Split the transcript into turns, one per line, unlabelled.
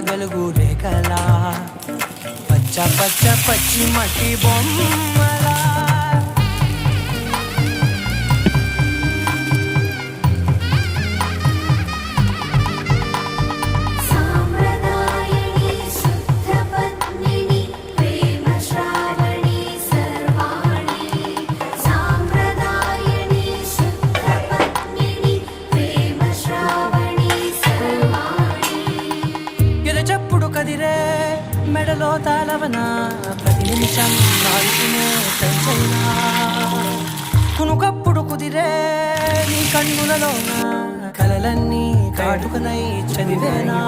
వెలుగు రేఖలా పచ్చ పచ్చ పచ్చి మట్టి బొమ్మలా చెప్పుడు కదిరే మెడలో తాళవన ప్రతి నిమిషం కాల్చునే పెంచైనా కునుకప్పుడు కుదిరే నీ కన్నులలోన కలలన్నీ కాటుకనై చదివేనా